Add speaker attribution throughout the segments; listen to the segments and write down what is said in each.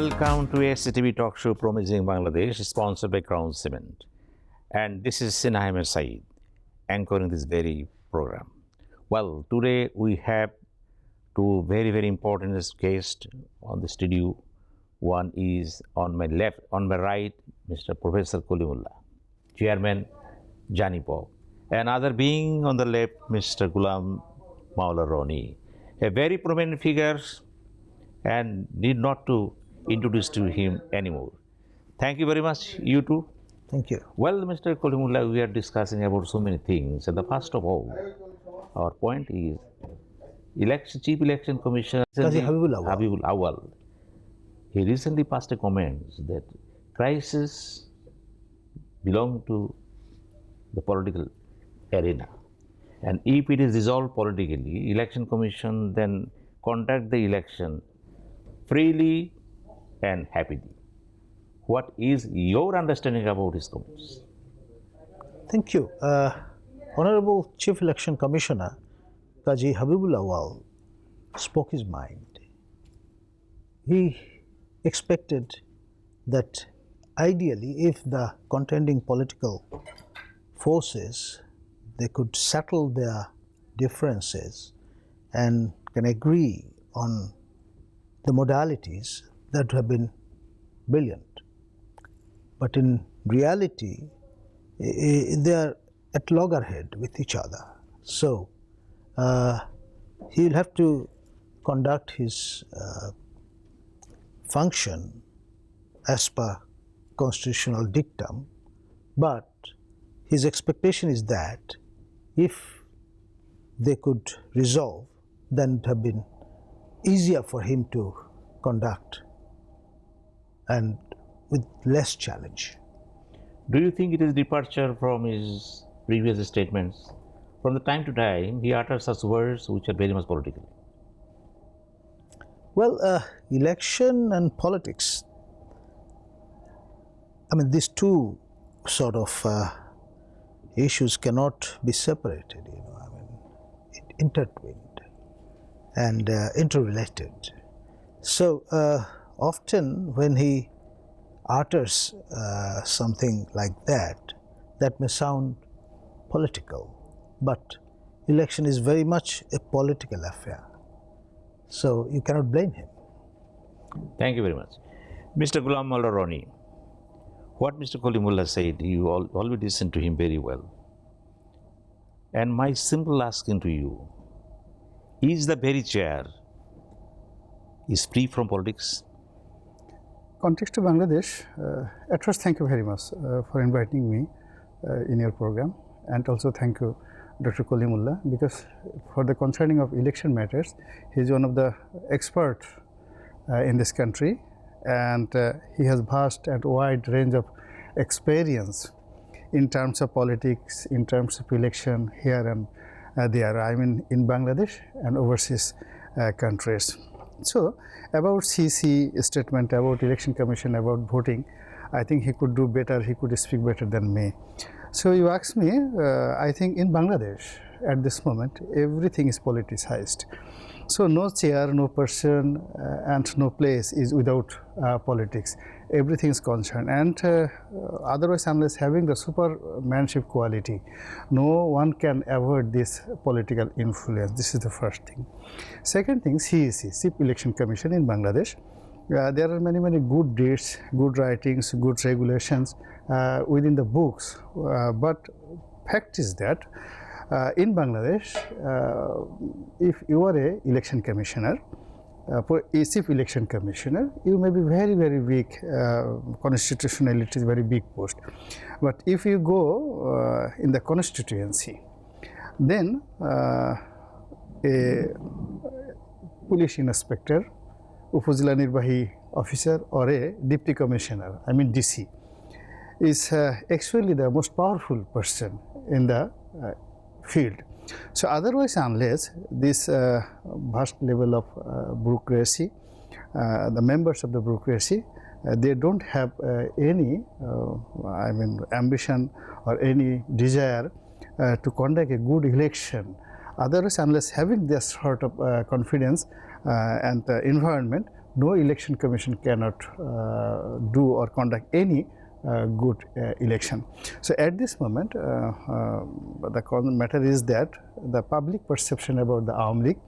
Speaker 1: Welcome to SATV talk show Promising Bangladesh, sponsored by Crown Cement. And this is Sinha M Sayeed, anchoring this very program. Well, today we have two very important guests on the studio. One is on my left, on my right, Mr. Professor Kalimullah, Chairman, JANIPOP. Another being on the left, Mr. Golam Maula Rony, a very prominent figure, and need not to introduce to him anymore. Thank you very much, you two.
Speaker 2: Thank you.
Speaker 1: Well, Mr. Kalimullah, we are discussing about so many things. And the first of all, our point is Chief Election Commissioner Habibul Awal. He recently passed a comment that crisis belong to the political arena. And if it is resolved politically, Election Commission then conduct the election freely and happily. What is your understanding about his comments?
Speaker 2: Thank you. Honorable Chief Election Commissioner Kaji Habibul Awal spoke his mind. He expected that ideally, if the contending political forces, they could settle their differences and can agree on the modalities, that would have been brilliant. But in reality, they are at loggerhead with each other. So he'll have to conduct his function as per constitutional dictum, but his expectation is that if they could resolve, then it would have been easier for him to conduct and with less challenge.
Speaker 1: Do you think it is departure from his previous statements? From the time to time, he utters such words which are very much political.
Speaker 2: Well, election and politics, I mean, these two sort of issues cannot be separated, you know, I mean, intertwined and interrelated. So often when he utters something like that, that may sound political, but election is very much a political affair. So you cannot blame him.
Speaker 1: Thank you very much. Mr. Golam Maula Rony, what Mr. Kalimullah said, you always listen to him very well. And my simple asking to you, is the very chair is free from politics?
Speaker 3: Context of Bangladesh, at first thank you very much for inviting me in your program, and also thank you Dr. Kalimullah, because for the concerning of election matters, he is one of the experts in this country, and he has vast and wide range of experience in terms of politics, in terms of election here and there, I mean in Bangladesh and overseas countries. So about CC statement, about election commission, about voting, I think he could do better, he could speak better than me. So you ask me, I think in Bangladesh at this moment everything is politicized. So no chair, no person and no place is without politics. Everything is concerned, and otherwise unless having the supermanship quality, no one can avoid this political influence. This is the first thing. Second thing, CEC, Chief Election Commission in Bangladesh. There are many good deeds, good writings, good regulations within the books, but fact is that in Bangladesh, if you are a election commissioner, for a chief election commissioner, you may be very weak, constitutionally it is very big post. But if you go in the constituency, then a police inspector, Upazila Nirbahi officer, or a deputy commissioner, I mean DC, is actually the most powerful person in the field. So otherwise, unless this vast level of bureaucracy, the members of the bureaucracy, they don't have any I mean ambition or any desire to conduct a good election. Otherwise, unless having this sort of confidence and environment, no election commission cannot do or conduct any good election. So at this moment, the matter is that the public perception about the Awami League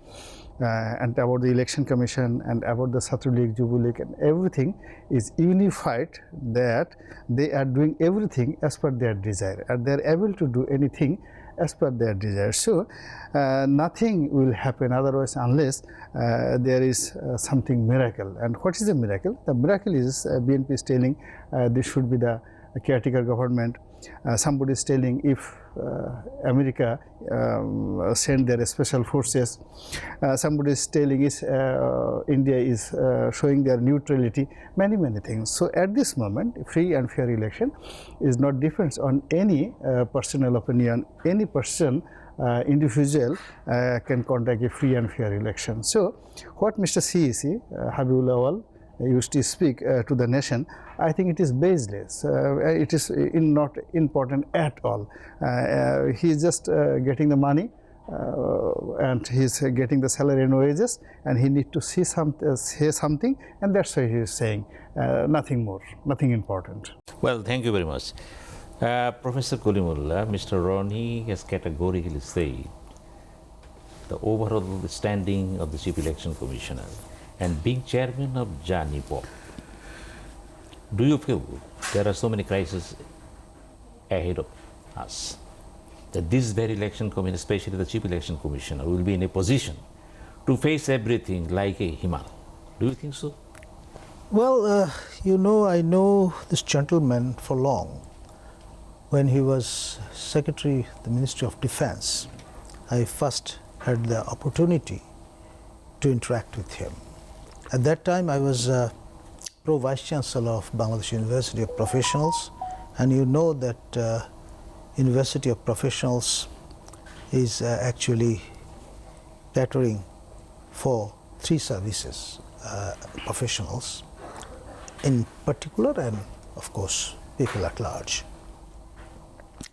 Speaker 3: and about the election commission and about the Chhatra League, Jubo League and everything is unified, that they are doing everything as per their desire and they are able to do anything as per their desire. So nothing will happen otherwise unless there is something miracle. And what is the miracle? The miracle is BNP is telling this should be the caretaker government. Somebody is telling if America send their special forces. Somebody is telling is India is showing their neutrality. Many things. So at this moment, free and fair election is not depends on any personal opinion. Any person, individual can conduct a free and fair election. So what Mr. CEC Habibullah used to speak to the nation, I think it is baseless. It is not important at all. He is just getting the money and he is getting the salary and wages, and he need to say something, and that's why he is saying nothing more, nothing important.
Speaker 1: Well, thank you very much. Professor Kalimullah, Mr. Rony has categorically said the overall standing of the Chief Election Commissioner and being chairman of JANIPOP. Do you feel there are so many crises ahead of us that this very election commission, especially the Chief Election Commissioner, will be in a position to face everything like a Himal? Do you think so?
Speaker 2: Well, you know, I know this gentleman for long. When he was Secretary of the Ministry of Defense, I first had the opportunity to interact with him. At that time, I was Pro-Vice Chancellor of Bangladesh University of Professionals, and you know that University of Professionals is actually catering for 3 services, professionals in particular, and of course people at large.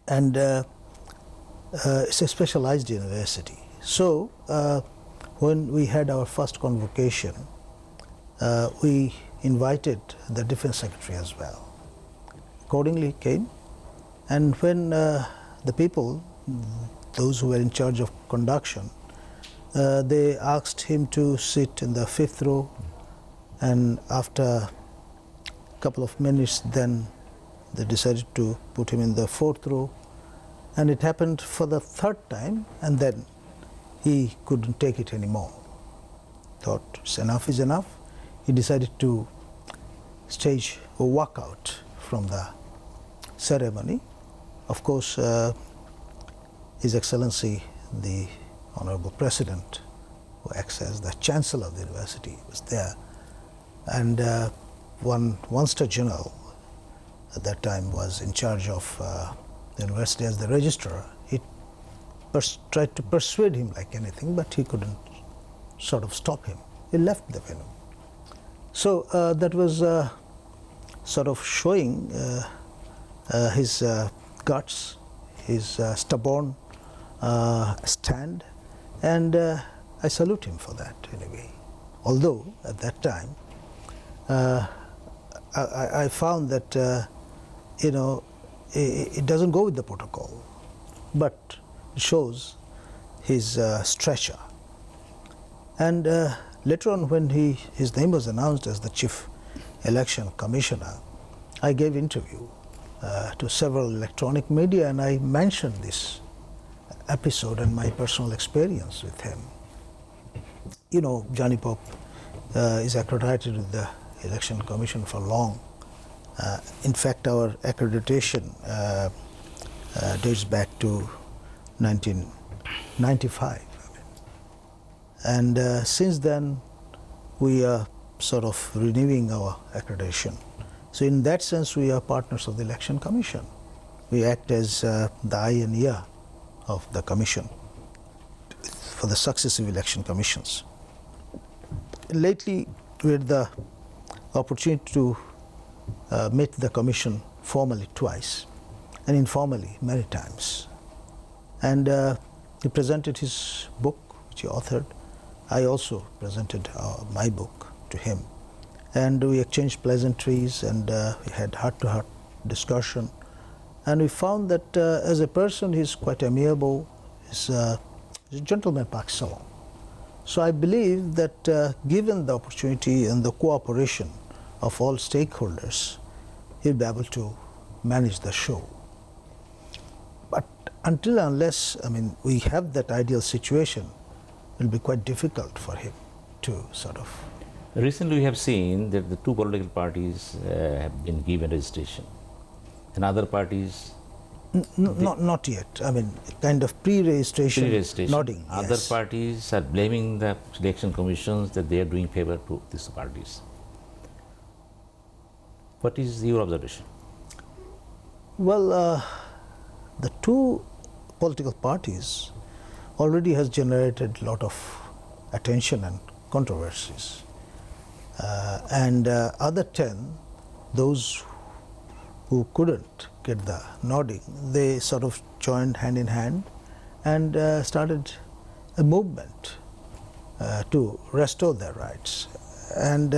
Speaker 2: And it's a specialized university. So when we had our first convocation, we invited the Defense Secretary as well. Accordingly, he came, and when the people, those who were in charge of conduction, they asked him to sit in the 5th row, and after a couple of minutes, then they decided to put him in the 4th row, and it happened for the 3rd time, and then he couldn't take it anymore. Thought enough is enough. He decided to stage a walkout from the ceremony. Of course, His Excellency the Honorable President, who acts as the Chancellor of the university, was there, and one Star General at that time was in charge of the university as the registrar. He tried to persuade him like anything, but he couldn't sort of stop him. He left the venue. So that was sort of showing his guts, his stubborn stand, and I salute him for that anyway. Although at that time I found that you know, it doesn't go with the protocol, but it shows his stature. And later on, when his name was announced as the Chief Election Commissioner, I gave interview to several electronic media, and I mentioned this episode and my personal experience with him. You know, JANIPOP is accredited with the Election Commission for long. In fact, our accreditation dates back to 1995. And since then, we are sort of renewing our accreditation. So in that sense, we are partners of the Election Commission. We act as the eye and ear of the Commission for the successive election commissions. Lately, we had the opportunity to meet the Commission formally twice and informally many times. And he presented his book, which he authored. I also presented my book to him. and we exchanged pleasantries, and we had heart-to-heart discussion. And we found that as a person, he's quite amiable. He's a gentleman par excellence. So I believe that given the opportunity and the cooperation of all stakeholders, he'll be able to manage the show. But until unless, I mean, we have that ideal situation, it will be quite difficult for him to sort of.
Speaker 1: Recently, we have seen that the two political parties have been given registration, and other parties.
Speaker 2: Not yet. I mean, kind of pre-registration, nodding.
Speaker 1: Other
Speaker 2: yes.
Speaker 1: parties are blaming the election commissions that they are doing favor to these parties. What is your observation?
Speaker 2: Well, the two political parties already has generated a lot of attention and controversies. And other 10, those who couldn't get the nodding, they sort of joined hand in hand and started a movement to restore their rights. And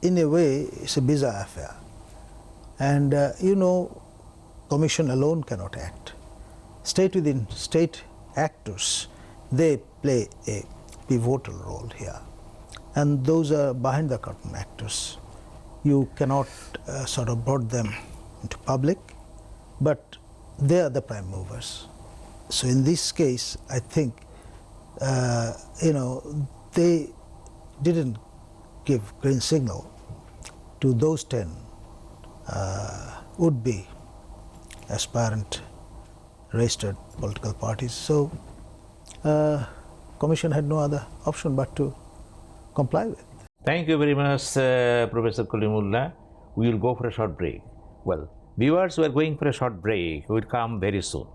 Speaker 2: in a way, it's a bizarre affair. And you know, Commission alone cannot act. State within state actors, they play a pivotal role here. And those are behind the curtain actors. You cannot sort of brought them into public, but they are the prime movers. So in this case, I think, you know, they didn't give green signal to those 10 would-be aspirant registered political parties. So Commission had no other option but to comply with.
Speaker 1: Thank you very much, Professor Kalimullah. We will go for a short break. Well, viewers, we are going for a short break. We will come very soon.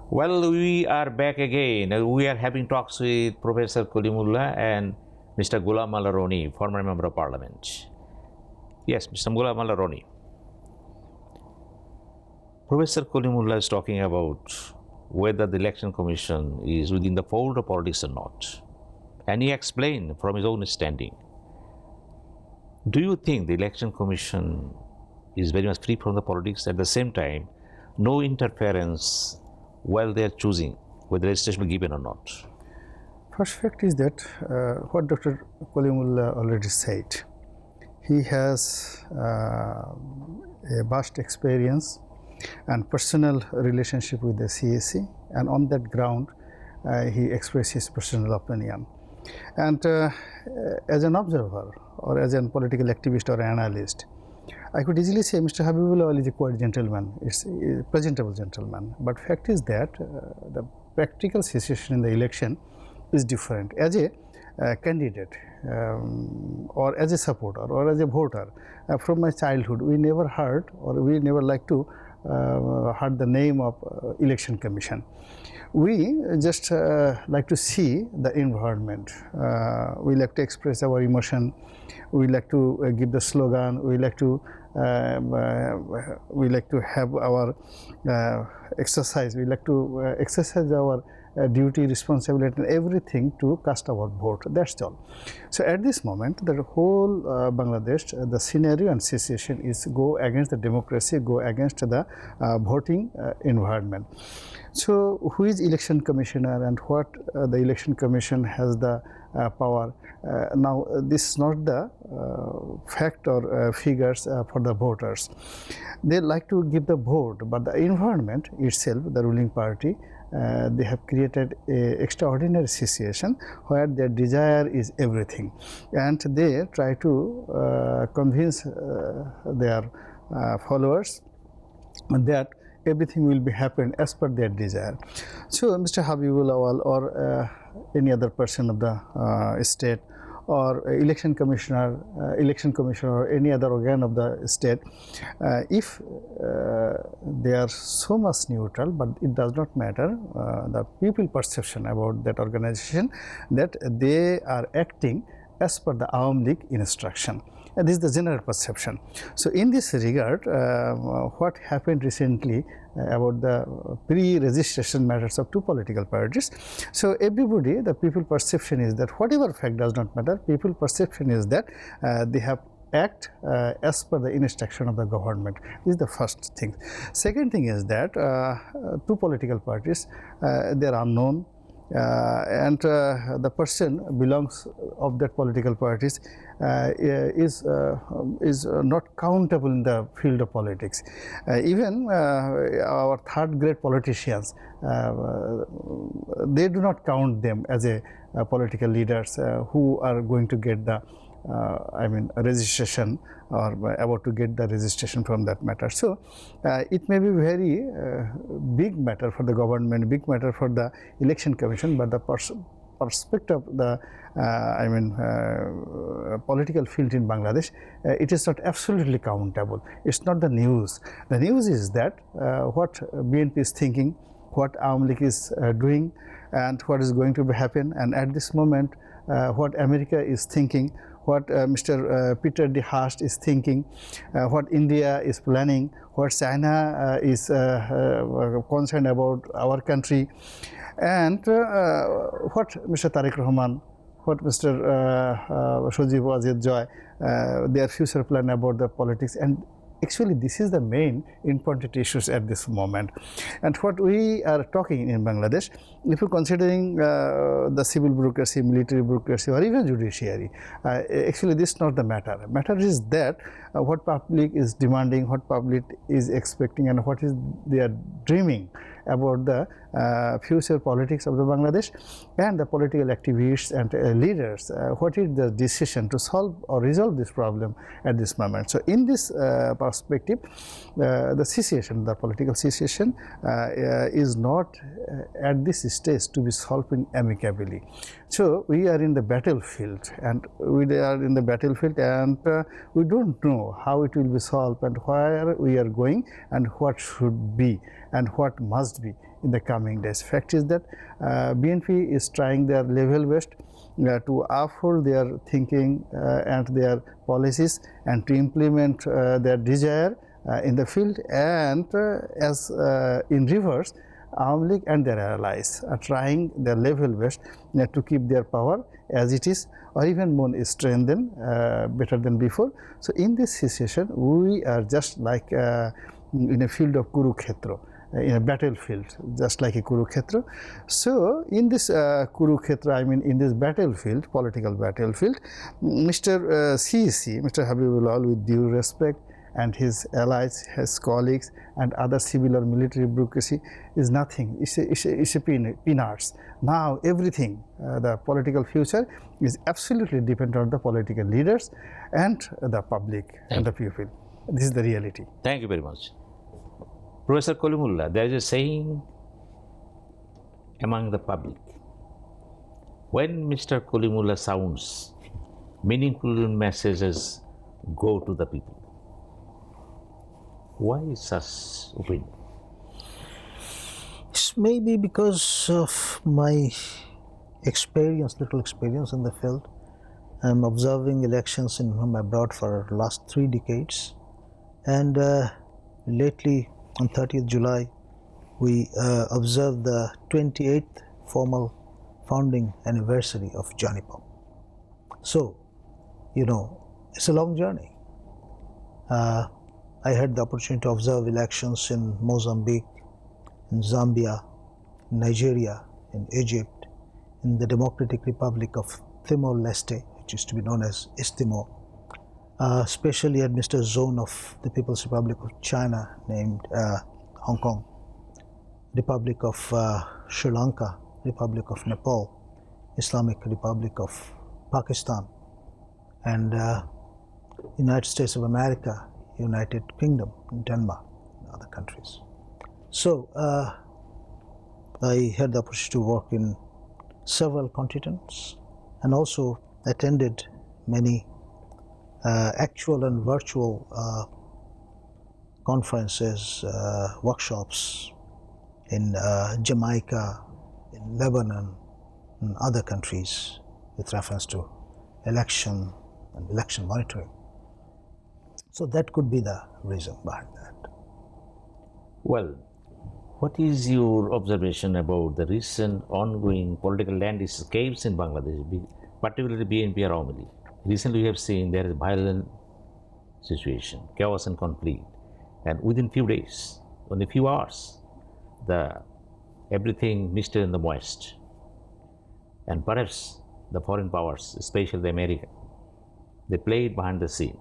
Speaker 1: Well, we are back again. We are having talks with Professor Kalimullah and Mr. Golam Maula Rony, former Member of Parliament. Yes, Mr. Golam Maula Rony. Professor Kalimullah is talking about whether the Election Commission is within the fold of politics or not. And he explained from his own standing. Do you think the Election Commission is very much free from the politics, at the same time, no interference while they are choosing whether registration will be given or not?
Speaker 3: First fact is that what Dr. Kalimullah already said. He has a vast experience and personal relationship with the CAC, and on that ground he expressed his personal opinion. And as an observer or as a political activist or analyst, I could easily say Mr. Habibullah is a quite gentleman, it's a presentable gentleman. But fact is that the practical situation in the election is different. As a candidate or as a supporter or as a voter, from my childhood we never heard or we never like to heard the name of Election Commission. We just like to see the environment. We like to express our emotion. We like to give the slogan. We like to have our exercise. We like to exercise our duty, responsibility, and everything to cast our vote. That's all. So at this moment, the whole Bangladesh, the scenario and situation is go against the democracy, go against the voting environment. So who is election commissioner and what the election commission has the power? Now this is not the fact or figures for the voters. They like to give the vote, but the environment itself, the ruling party, they have created an extraordinary situation where their desire is everything, and they try to convince their followers that everything will be happen as per their desire. So Mr. Habibullah or any other person of the state or election commissioner or any other organ of the state, if they are so much neutral, but it does not matter, the people perception about that organization that they are acting as per the Awam League instruction. And this is the general perception. So in this regard, what happened recently about the pre-registration matters of two political parties. So everybody, the people perception is that whatever fact does not matter, people perception is that they have act as per the instruction of the government. This is the first thing. Second thing is that two political parties, they are unknown, and the person belongs of that political parties is not countable in the field of politics. Even our third grade politicians, they do not count them as a political leaders who are going to get the registration or about to get the registration from that matter. So it may be very big matter for the government, big matter for the election commission, but the perspective of the political field in Bangladesh, it is not absolutely countable. It's not the news. The news is that what BNP is thinking, what Awami League is doing, and what is going to happen, and at this moment what America is thinking, what Mr. Peter de Haast is thinking, what India is planning, what China is concerned about our country, and what Mr. Tariq Rahman, what Mr. Shojib Wazir Joy, their future plan about the politics. And actually this is the main important issues at this moment. And what we are talking in Bangladesh, if you're considering the civil bureaucracy, military bureaucracy, or even judiciary, actually this is not the matter. Matter is that what public is demanding, what public is expecting, and what is they are dreaming about the future politics of the Bangladesh, and the political activists and leaders, what is the decision to solve or resolve this problem at this moment. So in this perspective, the situation, the political situation is not at this stage to be solved amicably. So we are in the battlefield, and we are in the battlefield, and we don't know how it will be solved, and where we are going, and what should be, and what must be in the coming days. Fact is that BNP is trying their level best to uphold their thinking and their policies, and to implement their desire in the field, and as in reverse, Awami League and their allies are trying their level best to keep their power as it is, or even more strengthened better than before. So in this situation, we are just like in a field of Kurukshetra, in a battlefield, just like a Kurukshetra. So in this Kurukshetra, in this battlefield, political battlefield, Mr. CEC, Mr. Habibullah, with due respect, and his allies, his colleagues, and other civil or military bureaucracy is nothing. It's a peanuts. Now everything, the political future is absolutely dependent on the political leaders and the public and the people. This is the reality.
Speaker 1: Thank you very much. Professor Kalimullah, there is a saying among the public, when Mr. Kalimullah sounds, meaningful messages go to the people. Why such opinion?
Speaker 2: It's maybe because of my experience, little experience in the field. I'm observing elections from abroad for the last 3 decades, and lately on 30th July we observed the 28th formal founding anniversary of JANIPOP. So, you know, it's a long journey. I had the opportunity to observe elections in Mozambique, in Zambia, in Nigeria, in Egypt, in the Democratic Republic of Timor-Leste, which used to be known as East Timor, especially administered zone of the People's Republic of China named Hong Kong, Republic of Sri Lanka, Republic of Nepal, Islamic Republic of Pakistan, and United States of America, United Kingdom, Denmark, and other countries. So I had the opportunity to work in several continents, and also attended many actual and virtual conferences, workshops in Jamaica, in Lebanon, and other countries with reference to election and election monitoring. So that could be the reason behind that.
Speaker 1: Well, what is your observation about the recent ongoing political landscapes in Bangladesh, particularly BNP Awami League? Recently, we have seen there is a violent situation, chaos and conflict, and within few days, only few hours, everything mixed in the moist, and perhaps the foreign powers, especially the America, they played behind the scene.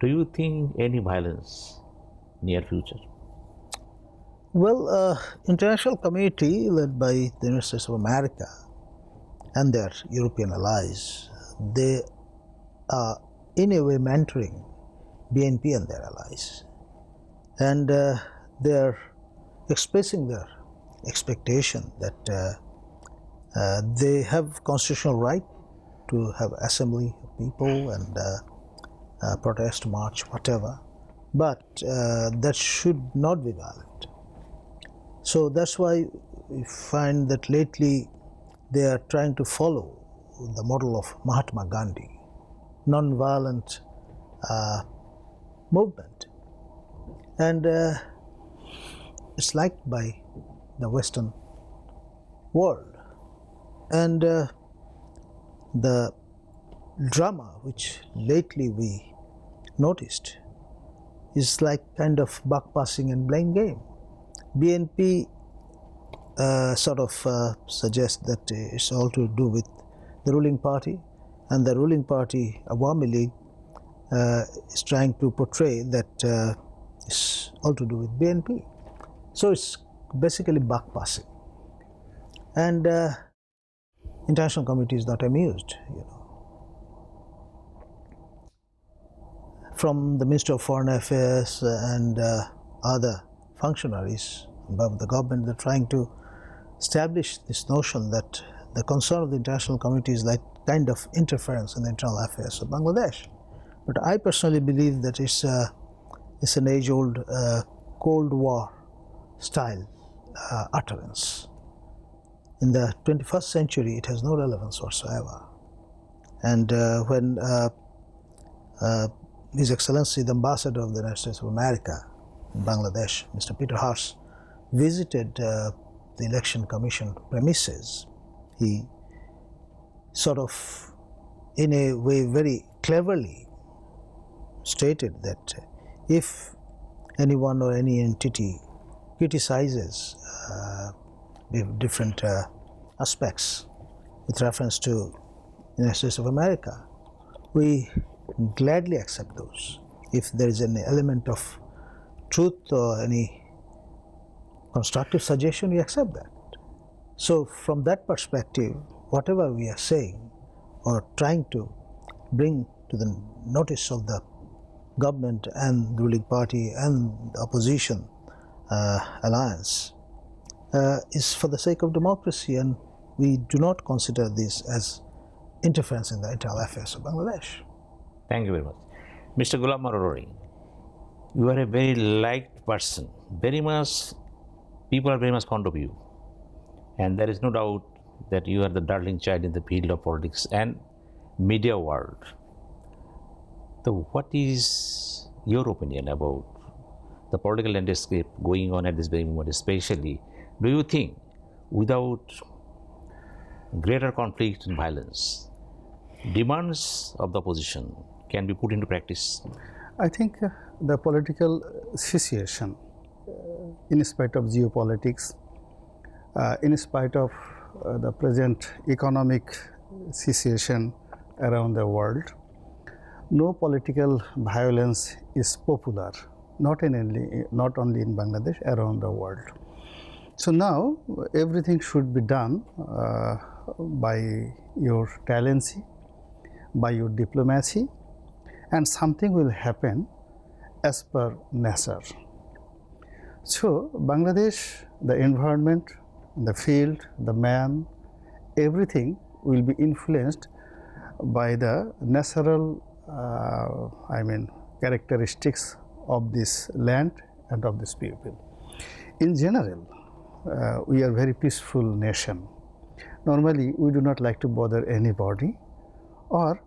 Speaker 1: Do you think any violence near future?
Speaker 2: Well, international community led by the United States of America and their European allies, they are in a way mentoring BNP and their allies, and they're expressing their expectation that they have constitutional right to have assembly of people and protest, march, whatever, but that should not be violent. So that's why we find that lately they are trying to follow the model of Mahatma Gandhi, non-violent movement, and it's liked by the Western world. And the drama which lately we noticed is like kind of buck passing and blame game. BNP sort of suggests that it's all to do with the ruling party, and the ruling party, Awami League, is trying to portray that it's all to do with BNP. So it's basically buck passing, and international community is not amused, From the Minister of Foreign Affairs and other functionaries above the government, they're trying to establish this notion that the concern of the international community is like kind of interference in the internal affairs of Bangladesh. But I personally believe that it's an age-old Cold War style utterance. In the 21st century, it has no relevance whatsoever. And when His Excellency, the Ambassador of the United States of America in Bangladesh, Mr. Peter Hars, visited the Election Commission premises, he sort of, in a way, very cleverly stated that if anyone or any entity criticizes different aspects with reference to the United States of America, we gladly accept those. If there is an element of truth or any constructive suggestion, we accept that. So from that perspective, whatever we are saying or trying to bring to the notice of the government and the ruling party and the opposition alliance is for the sake of democracy, and we do not consider this as interference in the internal affairs of Bangladesh.
Speaker 1: Thank you very much. Mr. Golam Maula Rony, you are a very liked person, very much, people are very much fond of you, and there is no doubt that you are the darling child in the field of politics and media world. So what is your opinion about the political landscape going on at this very moment, especially? Do you think without greater conflict and violence, demands of the opposition can be put into practice?
Speaker 3: I think the political situation, in spite of geopolitics, in spite of the present economic situation around the world, no political violence is popular, not only in Bangladesh, around the world. So now everything should be done by your talency, by your diplomacy, and something will happen as per nature. So Bangladesh, the environment, the field, the man, everything will be influenced by the natural characteristics of this land and of this people. In general, we are a very peaceful nation. Normally, we do not like to bother anybody, or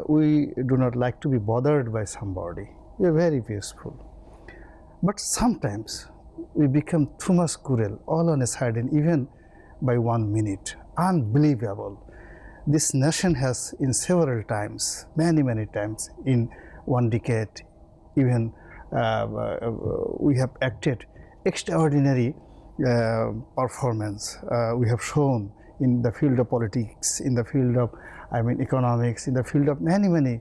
Speaker 3: we do not like to be bothered by somebody. We are very peaceful. But sometimes we become too much cruel, all on a side, and even by 1 minute. Unbelievable. This nation has in several times, many times, in 1 decade, even we have acted extraordinary performance. We have shown in the field of politics, in the field of economics, in the field of many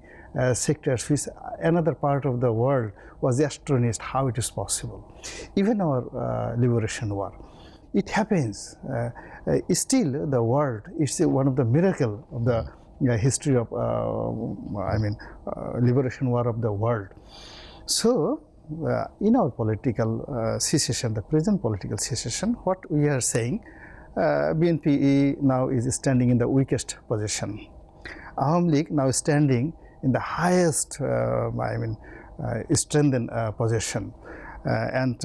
Speaker 3: sectors, which another part of the world was astonished how it is possible. Even our liberation war, it happens. Still, the world is one of the miracle of the history of liberation war of the world. So, in our political situation, the present political situation, what we are saying, BNP now is standing in the weakest position. Awam League now standing in the highest, strengthened position. And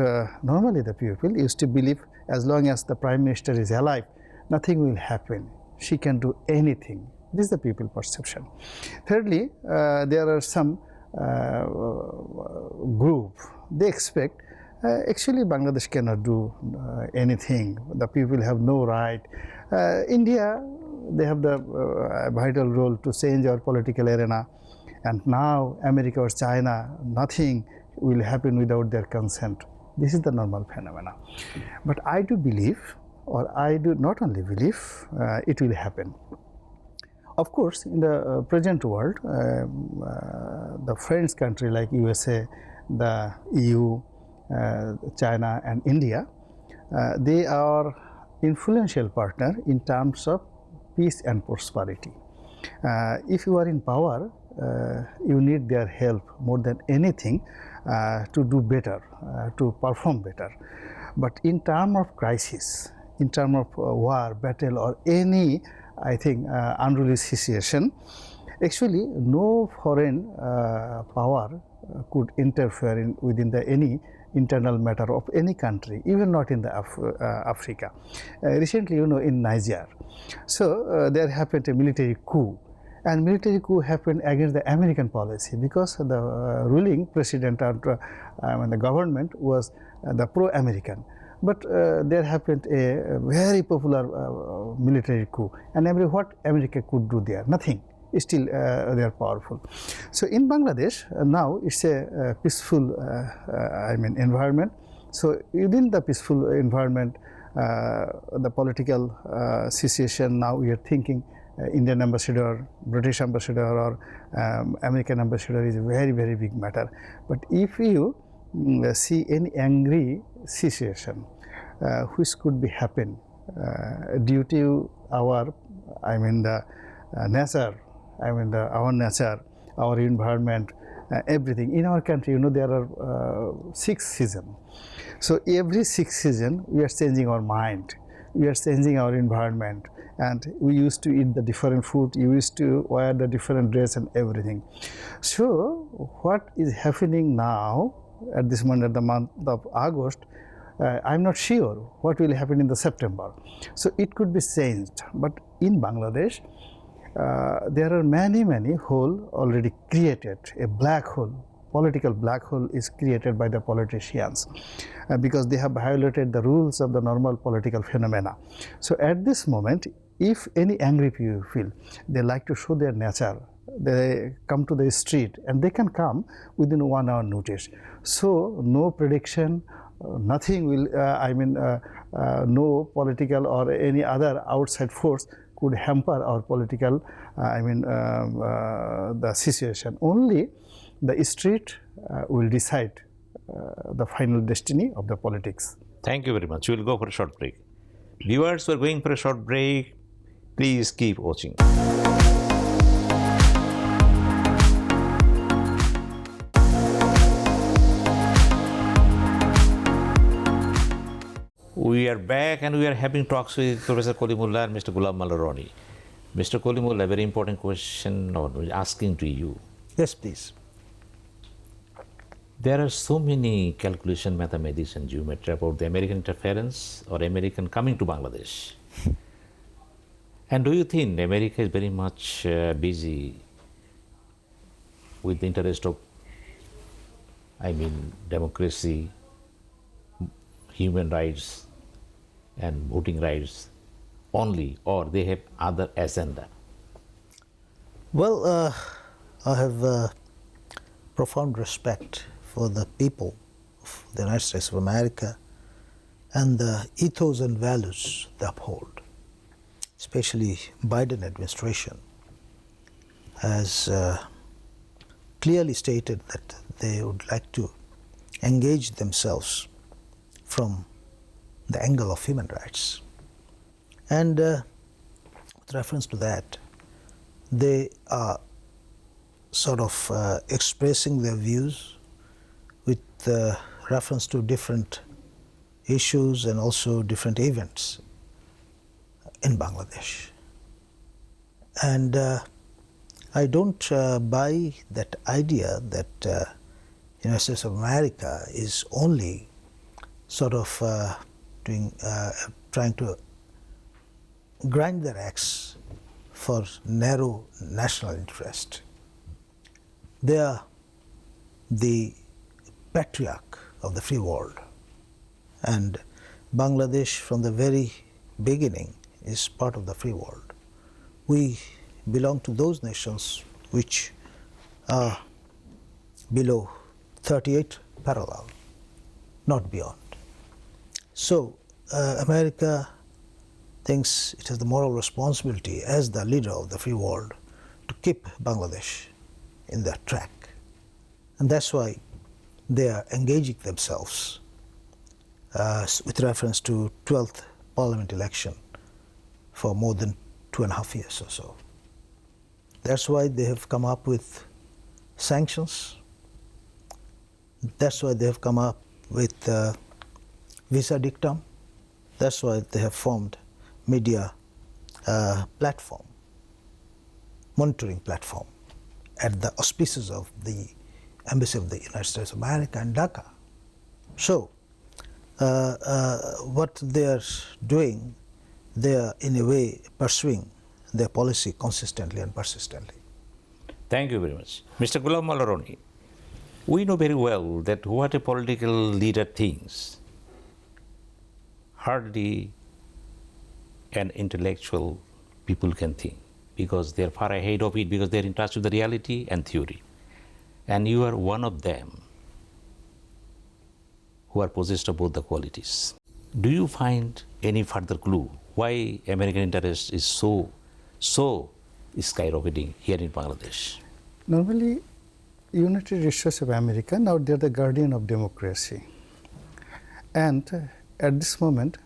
Speaker 3: normally the people used to believe as long as the Prime Minister is alive, nothing will happen. She can do anything. This is the people perception. Thirdly, there are some group, they expect actually Bangladesh cannot do anything. The people have no right. India, they have the vital role to change our political arena. And now America or China, nothing will happen without their consent. This is the normal phenomena. But I do believe, or I do not only believe, it will happen. Of course, in the present world, the friends country like USA, the EU, China and India, they are influential partner in terms of peace and prosperity. If you are in power, you need their help more than anything to do better, to perform better. But in terms of crisis, in terms of war, battle or any, I think, unruly situation, actually no foreign power could interfere within any internal matter of any country, even not in the Africa. Recently, in Niger, so there happened a military coup, and military coup happened against the American policy because the ruling president and the government was the pro-American. But there happened a very popular military coup, and what America could do there? Nothing. Still, they are powerful. So in Bangladesh now it's a peaceful, environment. So within the peaceful environment, the political situation now we are thinking Indian ambassador, British ambassador, or American ambassador is a very big matter. But if you see any angry situation which could be happen due to our, the nature, our nature, our environment, everything. In our country, there are 6 seasons. So every 6 seasons, we are changing our mind, we are changing our environment, and we used to eat the different food, you used to wear the different dress and everything. So what is happening now at this moment, at the month of August, I'm not sure what will happen in the September. So it could be changed. But in Bangladesh, there are many hole already created. A black hole, political black hole is created by the politicians because they have violated the rules of the normal political phenomena. So at this moment, if any angry people feel, they like to show their nature, they come to the street, and they can come within 1 hour notice. So no prediction, nothing will, no political or any other outside force could hamper our political, the situation. Only the street will decide the final destiny of the politics.
Speaker 1: Thank you very much. We will go for a short break. Viewers, we are going for a short break. Please keep watching. We are back and we are having talks with Professor Kalimullah and Mr. Golam Maula Rony. Mr. Kalimullah, a very important question asking to you.
Speaker 2: Yes, please.
Speaker 1: There are so many calculation, mathematics and geometry about the American interference or American coming to Bangladesh. And do you think America is very much busy with the interest of, democracy, human rights, and voting rights only, or they have other agenda?
Speaker 2: Well, I have profound respect for the people of the United States of America and the ethos and values they uphold. Especially Biden administration has clearly stated that they would like to engage themselves from the angle of human rights. And with reference to that, they are sort of expressing their views with reference to different issues and also different events in Bangladesh. And I don't buy that idea that United States of America is only sort of trying to grind their axe for narrow national interest. They are the patriarch of the free world, and Bangladesh from the very beginning is part of the free world. We belong to those nations which are below 38 parallel, not beyond. So America thinks it has the moral responsibility as the leader of the free world to keep Bangladesh in that track. And that's why they are engaging themselves with reference to 12th parliament election for more than 2.5 years or so. That's why they have come up with sanctions. That's why they have come up with visa dictum. That's why they have formed media platform, monitoring platform at the auspices of the Embassy of the United States of America in Dhaka. So what they are doing, they are in a way pursuing their policy consistently and persistently.
Speaker 1: Thank you very much. Mr. Golam Maula Rony, we know very well that what a political leader thinks, hardly an intellectual people can think, because they're far ahead of it, because they're in touch with the reality and theory. And you are one of them who are possessed of both the qualities. Do you find any further clue why American interest is so skyrocketing here in Bangladesh?
Speaker 3: Normally, United States of America, now they're the guardian of democracy. And at this moment,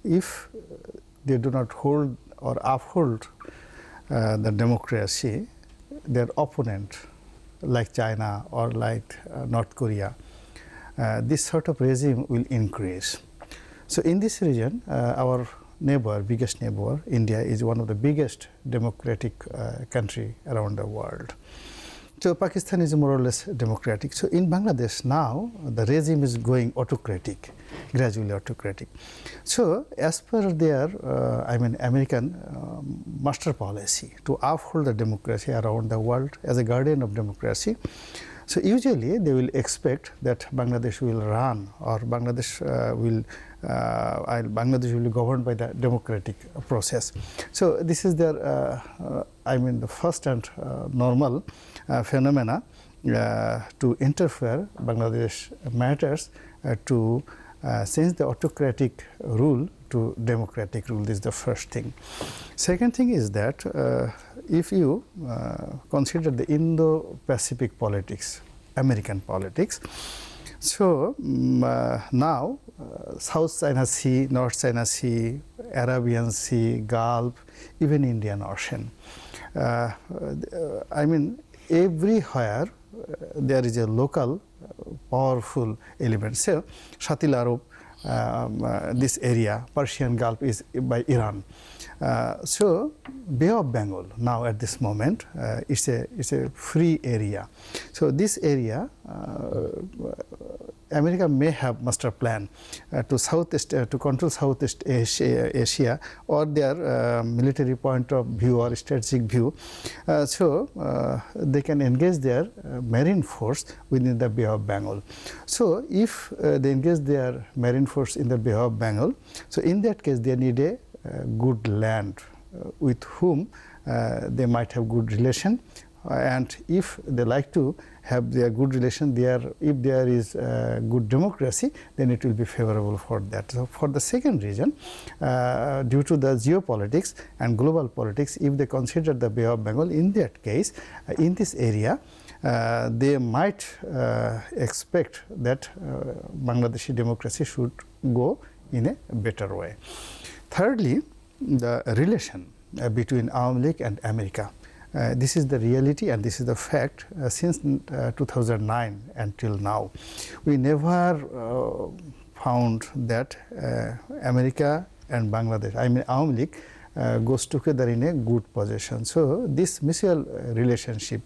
Speaker 3: if they do not hold or uphold the democracy, their opponent, like China or like North Korea, this sort of regime will increase. So in this region, our neighbor, biggest neighbor, India, is one of the biggest democratic country around the world. So Pakistan is more or less democratic. So in Bangladesh now, the regime is going autocratic, gradually autocratic. So as per their, American master policy to uphold the democracy around the world as a guardian of democracy, so usually they will expect that Bangladesh will run, or Bangladesh will be governed by the democratic process. So this is their, the first and normal phenomena to interfere Bangladesh matters to change the autocratic rule to democratic rule. This is the first thing. Second thing is that if you consider the Indo-Pacific politics, American politics, so now South China Sea, North China Sea, Arabian Sea, Gulf, even Indian Ocean. Everywhere there is a local powerful element. So Shatil Arab, this area, Persian Gulf is by Iran. So Bay of Bengal now at this moment is a free area. So this area America may have master plan to control Southeast Asia or their military point of view or strategic view. They can engage their marine force within the Bay of Bengal. So if they engage their marine force in the Bay of Bengal, so in that case they need a good land with whom they might have good relation, and if they like to have their good relation there, if there is good democracy, then it will be favorable for that. So for the second reason, due to the geopolitics and global politics, if they consider the Bay of Bengal, in that case, in this area, they might expect that Bangladeshi democracy should go in a better way. Thirdly, the relation between Awami League and America. This is the reality and this is the fact. Since 2009 until now, we never found that America and Bangladesh, I mean Awami League, goes together in a good position. So this mutual relationship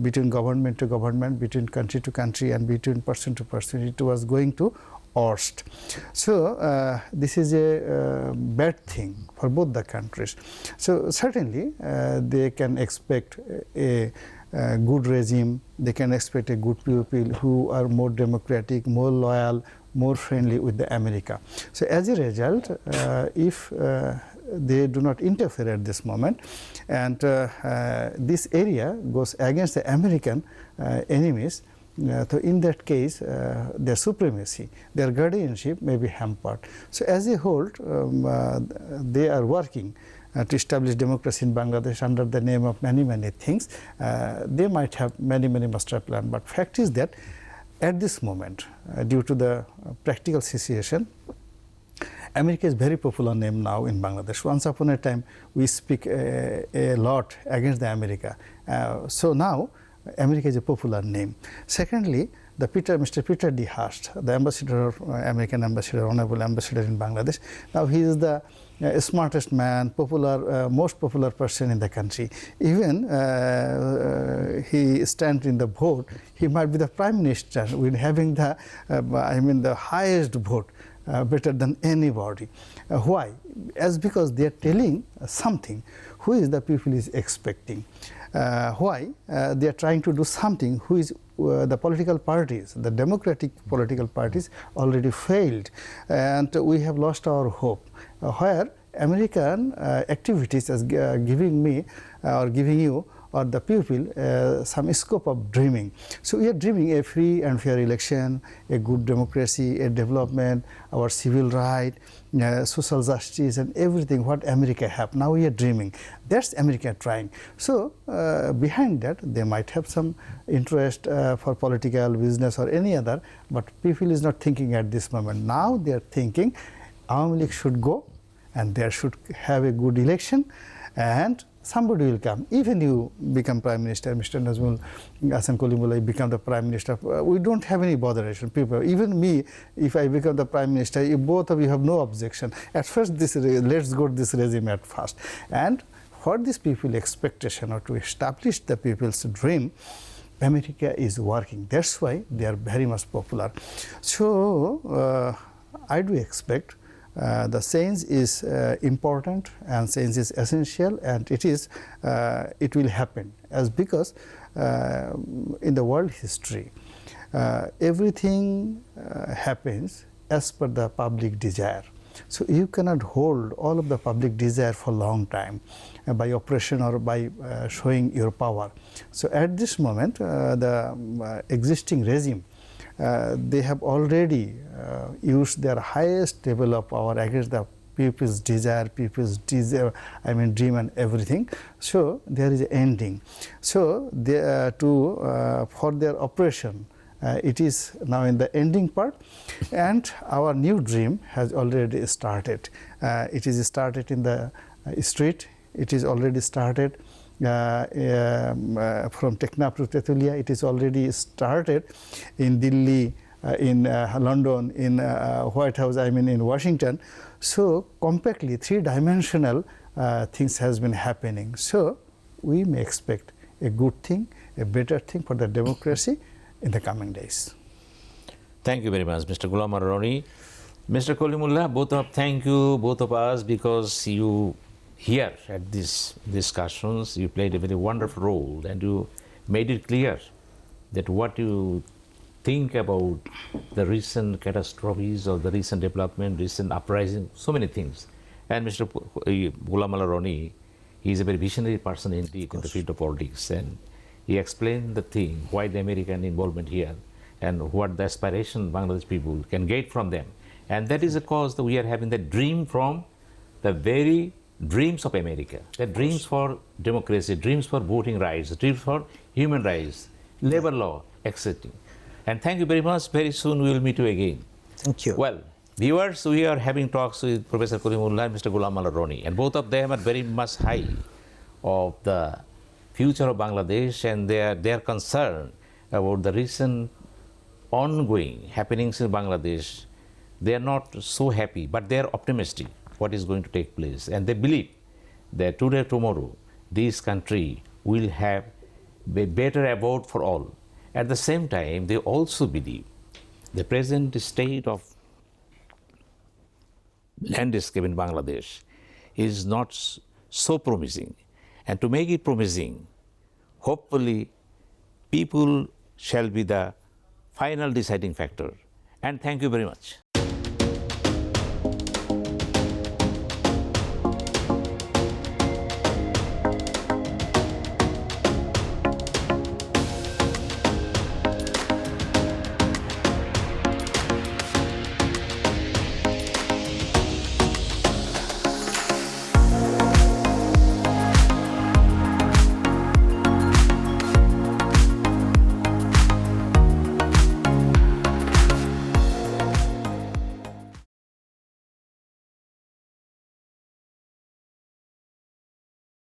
Speaker 3: between government to government, between country to country, and between person to person, it was going to worst. So this is a bad thing for both the countries. So certainly they can expect a good regime, they can expect a good people who are more democratic, more loyal, more friendly with the America. So as a result, if they do not interfere at this moment, and this area goes against the American enemies, so in that case, their supremacy, their guardianship may be hampered. So as a whole, they are working to establish democracy in Bangladesh under the name of many, many things. They might have many, many master plan, but fact is that at this moment, due to the practical situation, America is very popular name now in Bangladesh. Once upon a time, we speak a lot against the America. So now, America is a popular name. Secondly, Mr. Peter D. Hurst, the ambassador, American ambassador, honorable ambassador in Bangladesh. Now he is the smartest man, popular, most popular person in the country. Even he stands in the vote, he might be the prime minister with having the, the highest vote. Better than anybody. Why? As because they are telling something who is the people is expecting. Why? They are trying to do something who is the political parties, the democratic political parties already failed, and we have lost our hope. Where American activities is giving me or giving you or the people some scope of dreaming. So we are dreaming a free and fair election, a good democracy, a development, our civil right, social justice and everything what America have. Now we are dreaming. That's America trying. So behind that they might have some interest for political, business or any other, but people is not thinking at this moment. Now they are thinking Awami League should go and there should have a good election and somebody will come. Even you become Prime Minister, Mr. Nazmul Ahsan Kalimullah become the Prime Minister. We don't have any botheration. People, even me, if I become the Prime Minister, if both of you have no objection. At first, let's go to this regime at first. And for this people expectation or to establish the people's dream, America is working. That's why they are very much popular. So I do expect the change is important and change is essential, and it will happen as because in the world history everything happens as per the public desire. So you cannot hold all of the public desire for a long time by oppression or by showing your power. So at this moment the existing regime, they have already used their highest level of power against the people's desire, dream and everything. So there is an ending. So they, for their oppression, it is now in the ending part, and our new dream has already started. It is started in the street. It is already started. From Teknaf to Tetulia, it is already started in Delhi, in London, in White House, in Washington. So compactly, three-dimensional things has been happening. So we may expect a good thing, a better thing for the democracy in the coming days.
Speaker 1: Thank you very much, Mr. Golam Maula Rony. Mr. Kalimullah, thank you, both of us, because you here at these discussions, you played a very wonderful role, and you made it clear that what you think about the recent catastrophes or the recent development, recent uprising, so many things. And Mr. Golam Maula Rony, he is a very visionary person indeed in the field of politics, and he explained the thing, why the American involvement here, and what the aspiration Bangladesh people can get from them. And that is the cause that we are having that dream from the very dreams of America, the dreams for democracy, dreams for voting rights, dreams for human rights, labor law, etc. And thank you very much. Very soon we will meet you again.
Speaker 2: Thank you.
Speaker 1: Well, viewers, we are having talks with Professor Kalimullah and Mr. Golam Maula Rony, and both of them are very much high of the future of Bangladesh, and they are concerned about the recent ongoing happenings in Bangladesh. They are not so happy, but they are optimistic what is going to take place, and they believe that today, tomorrow, this country will have a better abode for all. At the same time, they also believe the present state of landscape in Bangladesh is not so promising, and to make it promising, hopefully people shall be the final deciding factor. And thank you very much.